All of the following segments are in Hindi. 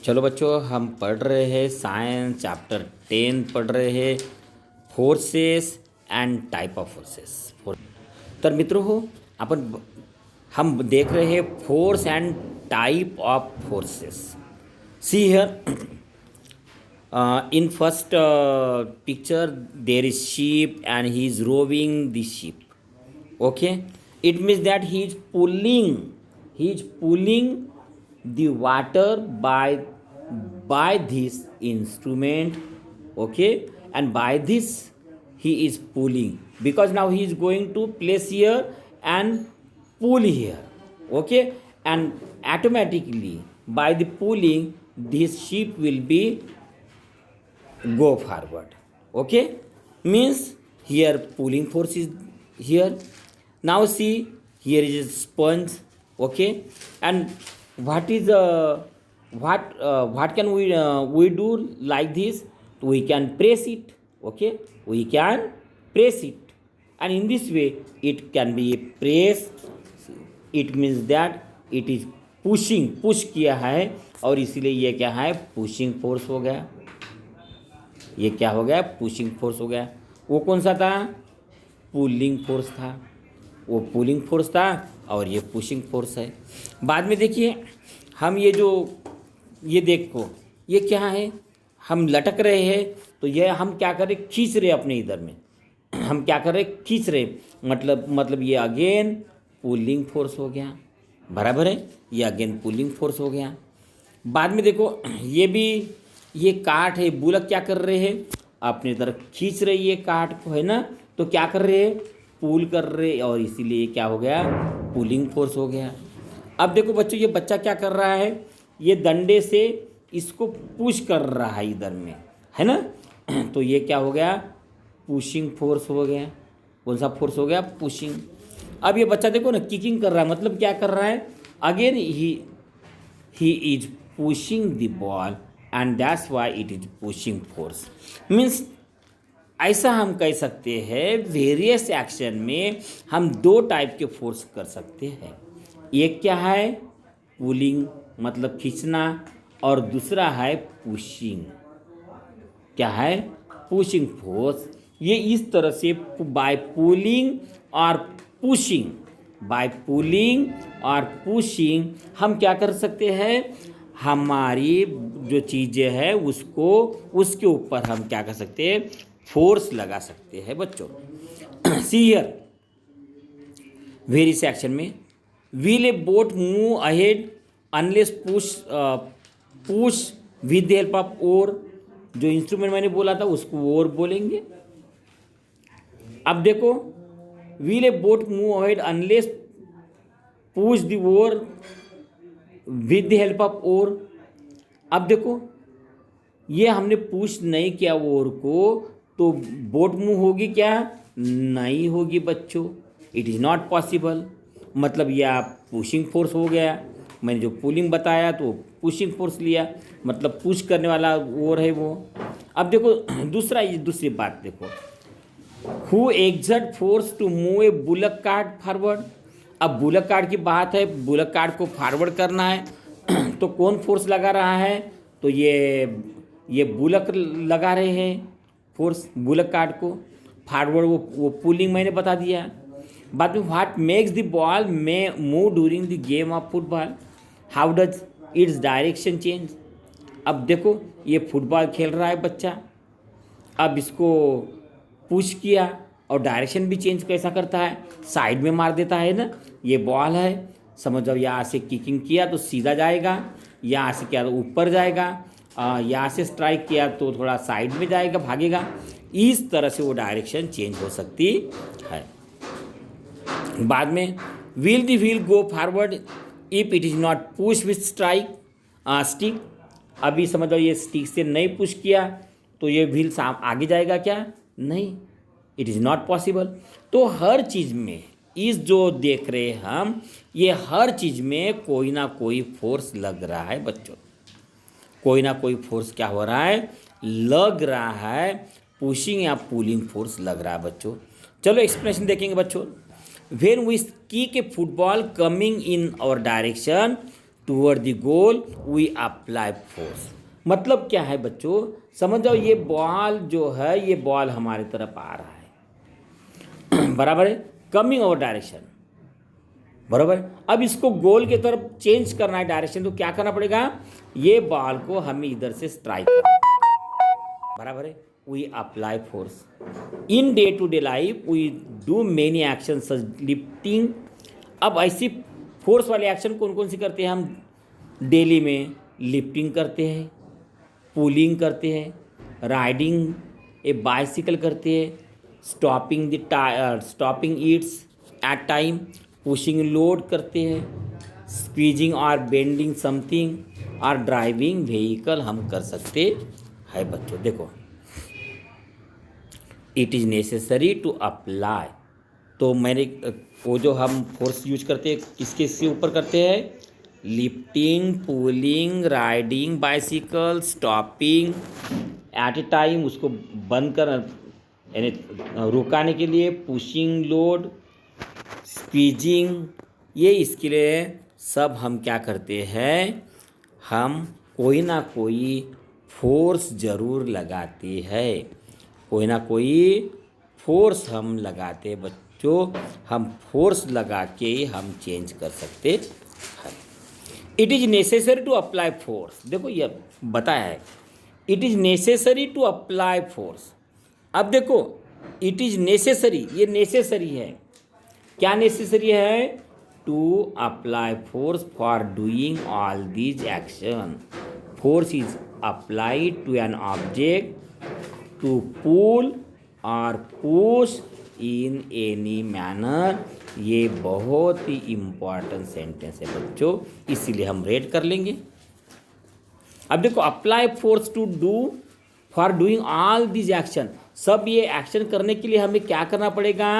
चलो बच्चों, हम पढ़ रहे हैं साइंस चैप्टर 10 पढ़ रहे हैं forces and type of forces. तर मित्रों हो अपन हम देख रहे हैं force and type of forces. See here in first picture there is sheep and he is rowing the sheep. Okay, it means that he is pulling the water by this instrument. Okay, and by this he is pulling because now he is going to place here and pull here. Okay, and automatically by the pulling this sheep will be go forward. Okay, means here pulling force is here. Now see, here is a sponge. Okay, and what is what can we do like this? We can press it. Okay, we can press it, and in this way it can be press. It means that it is push किया है और इसीलिए ये क्या है, पुशिंग फोर्स हो गया। ये क्या हो गया, पुशिंग फोर्स हो गया। वो कौन सा था, पुलिंग फोर्स था। वो पुलिंग फोर्स था और ये पुशिंग फोर्स है। बाद में देखिए हम ये देखो ये क्या है, हम लटक रहे हैं तो ये हम क्या कर रहे, खींच रहे अपने इधर में। हम क्या कर रहे, खींच रहे, मतलब ये अगेन पुलिंग फोर्स हो गया। बराबर है, ये अगेन पुलिंग फोर्स हो गया। बाद में देखो ये काठ है, बुलक क्या कर रहे हैं, अपनी तरफ खींच रही है काठ को, है ना। तो क्या कर रहे हैं, पुल कर रहे, और इसीलिए क्या हो गया, पुलिंग फोर्स हो गया। अब देखो बच्चों, ये बच्चा क्या कर रहा है, ये डंडे से इसको पुश कर रहा है इधर में, है ना। तो ये क्या हो गया, पुशिंग फोर्स हो गया। कौन सा फोर्स हो गया, पुशिंग। अब ये बच्चा देखो ना, किकिंग कर रहा है, मतलब क्या कर रहा है, again he is pushing the ball and that's why it is pushing force. Means ऐसा हम कह सकते हैं, वेरियस एक्शन में हम दो टाइप के फोर्स कर सकते हैं। एक क्या है, पुलिंग मतलब खींचना, और दूसरा है पुशिंग। क्या है, पुशिंग फोर्स। ये इस तरह से बाय पुलिंग और पुशिंग हम क्या कर सकते हैं, हमारी जो चीज़ें हैं उसके ऊपर हम क्या कर सकते हैं, फोर्स लगा सकते हैं बच्चों। सी हियर, वेरियस एक्शन में will a boat move ahead unless push with the help of oar. जो इंस्ट्रूमेंट मैंने बोला था उसको ओर बोलेंगे। अब देखो, will a boat move ahead unless push the oar with the help of oar. अब देखो, ये हमने पुश नहीं किया ओर को, तो बोट मूव होगी क्या, नहीं होगी बच्चों। It is not possible. मतलब यह पुशिंग फोर्स हो गया। मैंने जो पुलिंग बताया तो पुशिंग फोर्स लिया, मतलब पुश करने वाला ओर है वो। अब देखो दूसरी बात देखो, who exert force to move a bullock cart forward. अब बुलक कार्ट की बात है, बुलक कार्ट को फॉरवर्ड करना है तो कौन फोर्स लगा रहा है, तो ये बुलक लगा रहे हैं फोर्स बुलक कार्ट को फॉरवर्ड। वो पुलिंग मैंने बता दिया। बाद में what makes the ball may move during the game of football, how does its direction change. अब देखो, ये फुटबॉल खेल रहा है बच्चा, अब इसको पुश किया और डायरेक्शन भी चेंज कैसा करता है, साइड में मार देता है ना। ये बॉल है, समझ जाओ, यहाँ से किकिंग किया तो सीधा जाएगा, यहाँ से किया तो ऊपर जाएगा, यहाँ से स्ट्राइक किया तो थोड़ा साइड में जाएगा, भागेगा। इस तरह से वो डायरेक्शन चेंज हो सकती है। बाद में will the wheel go forward if it is not push with stick. अभी समझ लो, ये स्टिक से नहीं पुश किया तो ये व्हील आगे जाएगा क्या, नहीं, इट इज़ नॉट पॉसिबल। तो हर चीज़ में इस जो देख रहे हम, ये हर चीज़ में कोई ना कोई फोर्स लग रहा है बच्चों। कोई ना कोई फोर्स क्या हो रहा है, लग रहा है, पुशिंग या पुलिंग फोर्स लग रहा है बच्चों। चलो एक्सप्लेनेशन देखेंगे बच्चों। When we kick a football coming in our direction toward the goal we apply force. मतलब क्या है बच्चों, समझ जाओ, ये बॉल जो है, ये बॉल हमारी तरफ आ रहा है बराबर है, कमिंग ओवर डायरेक्शन, बराबर है। अब इसको गोल की तरफ चेंज करना है डायरेक्शन, तो क्या करना पड़ेगा, ये बॉल को हमें इधर से स्ट्राइक करना है, बराबर है। We apply force in day to day life, we do many action such lifting. अब ऐसी फोर्स वाले एक्शन कौन कौन सी करते हैं हम डेली में? लिफ्टिंग करते हैं, पुलिंग करते हैं, राइडिंग ए बाइसिकल करते हैं, stopping its at time, pushing load करते हैं, स्क्वीजिंग और बेंडिंग समथिंग, और ड्राइविंग व्हीकल हम कर सकते हैं बच्चों। देखो, it is necessary to apply, तो मैंने वो जो हम फोर्स यूज करते हैं किसके इसके ऊपर करते हैं? Lifting, pulling, riding bicycle, stopping eight ए टाइम, उसको बंद कर यानी रुकाने के लिए, पुशिंग लोड, स्क्वीजिंग, ये इसके लिए सब हम क्या करते हैं, हम कोई ना कोई फोर्स ज़रूर लगाते हैं, कोई ना कोई फोर्स हम लगाते हैं बच्चों। हम फोर्स लगा के हम चेंज कर सकते हैं। It is necessary to apply force, देखो ये बताया है, it is necessary to apply force. अब देखो, इट इज़ नेसेसरी, ये नेसेसरी है, क्या नेसेसरी है? To apply force for doing all these action. Force is applied to an object to pull और पुश इन एनी मैनर। ये बहुत ही इम्पॉर्टेंट सेंटेंस है बच्चों, इसीलिए हम रेड कर लेंगे। अब देखो, apply force to do for doing all these action, सब ये एक्शन करने के लिए हमें क्या करना पड़ेगा?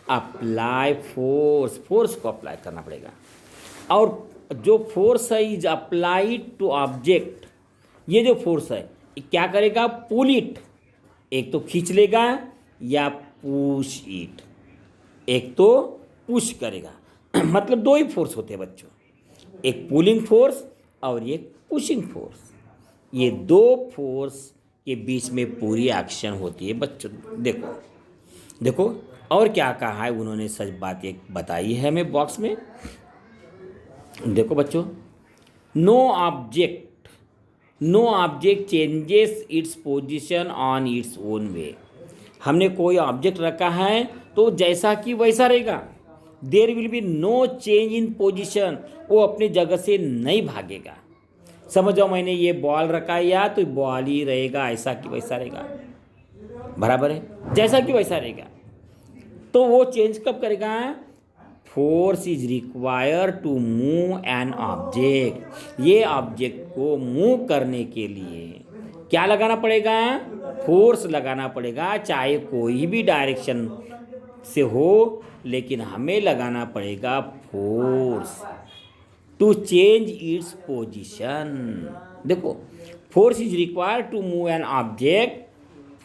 अप्लाई फोर्स, फोर्स को अप्लाई करना पड़ेगा। और जो फोर्स है इज अप्लाइड टू ऑब्जेक्ट, ये जो फोर्स है क्या करेगा? पुल इट, एक तो खींच लेगा, या पुश इट, एक तो पुश करेगा मतलब दो ही फोर्स होते हैं बच्चों, एक पुलिंग फोर्स और एक पुशिंग फोर्स। ये दो फोर्स के बीच में पूरी एक्शन होती है बच्चों। देखो देखो, और क्या कहा है उन्होंने, सच बात एक बताई है हमें बॉक्स में। देखो बच्चों, no object changes its position on its own way. हमने कोई ऑब्जेक्ट रखा है तो जैसा कि वैसा रहेगा, there will be no change in position, वो अपनी जगह से नहीं भागेगा। समझ जाओ, मैंने ये बॉल रखा है या तो बॉल ही रहेगा, ऐसा कि वैसा रहेगा, बराबर है, जैसा कि वैसा रहेगा। तो वो चेंज कब करेगा? Force is require to move an object, ये ऑब्जेक्ट को मूव करने के लिए क्या लगाना पड़ेगा? फोर्स लगाना पड़ेगा, चाहे कोई भी डायरेक्शन से हो, लेकिन हमें लगाना पड़ेगा force to change its position. देखो, force is required to move an object,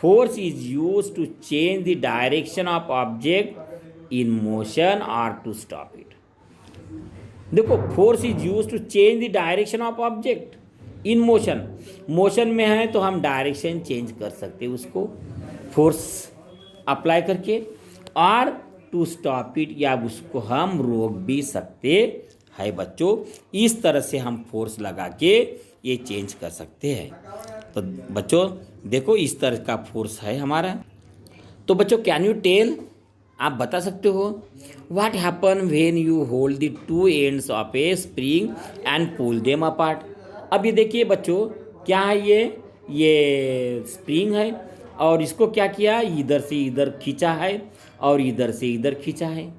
force is used to change the direction of object in motion और टू स्टॉप इट। देखो, force is used to change the direction of object in motion, motion में है तो हम डायरेक्शन चेंज कर सकते हैं उसको फोर्स अप्लाई करके, और टू स्टॉप इट, या उसको हम रोक भी सकते हैं बच्चों। इस तरह से हम फोर्स लगा के ये चेंज कर सकते हैं। तो बच्चों देखो, इस तरह का फोर्स है हमारा। तो बच्चों, कैन यू टेल, आप बता सकते हो, what happen when you hold the two ends of a spring and pull them apart. अब ये देखिए बच्चों, क्या है ये स्प्रिंग है, और इसको क्या किया, इधर से इधर खींचा है और इधर से इधर खींचा है,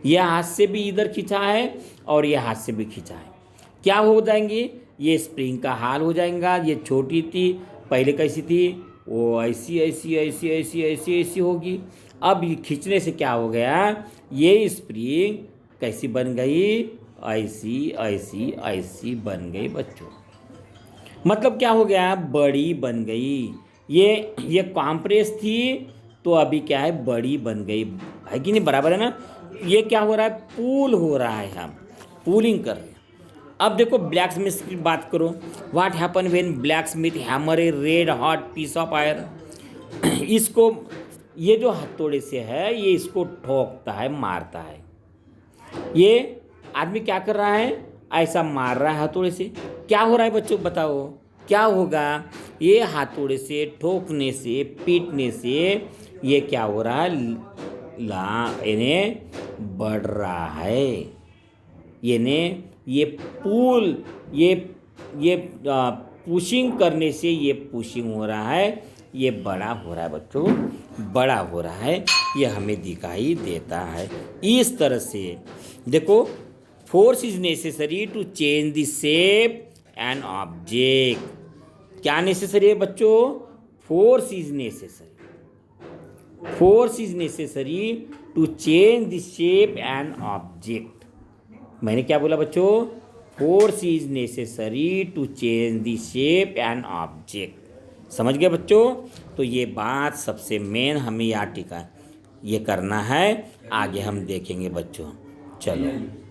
यह हाथ से भी इधर खींचा है और यह हाथ से भी खींचा है। क्या हो जाएंगे? ये स्प्रिंग का हाल हो जाएगा। ये छोटी थी, पहले कैसी थी, वो ऐसी ऐसी ऐसी ऐसी ऐसी ऐसी होगी। अब ये खींचने से क्या हो गया, ये स्प्रिंग कैसी बन गई, ऐसी ऐसी ऐसी बन गई बच्चों। मतलब क्या हो गया, बड़ी बन गई। ये कॉम्प्रेस थी तो अभी क्या है, बड़ी बन गई, है कि नहीं, बराबर है ना। ये क्या हो रहा है, पूल हो रहा है, हम पूलिंग कर रहे हैं। अब देखो ब्लैक स्मिथ की बात करो, what happen when black smith hammer a red hot piece of iron. इसको ये जो हथौड़े से है ये इसको ठोकता है, मारता है। ये आदमी क्या कर रहा है, ऐसा मार रहा है हथौड़े से। क्या हो रहा है बच्चों बताओ, क्या होगा? ये हथौड़े से ठोकने से, पीटने से ये क्या हो रहा है, इन्हें बढ़ रहा है। ये पुल ये पुशिंग करने से ये पुशिंग हो रहा है, ये बड़ा हो रहा है बच्चों, बड़ा हो रहा है, ये हमें दिखाई देता है। इस तरह से देखो, force is necessary to change the shape an object. क्या नेसेसरी है बच्चों? Force is necessary to change the shape an object. मैंने क्या बोला बच्चों? Force is necessary to change the shape an object. समझ गए बच्चों? तो ये बात सबसे मेन हमें याद टिका ये करना है, आगे हम देखेंगे बच्चों। चलो।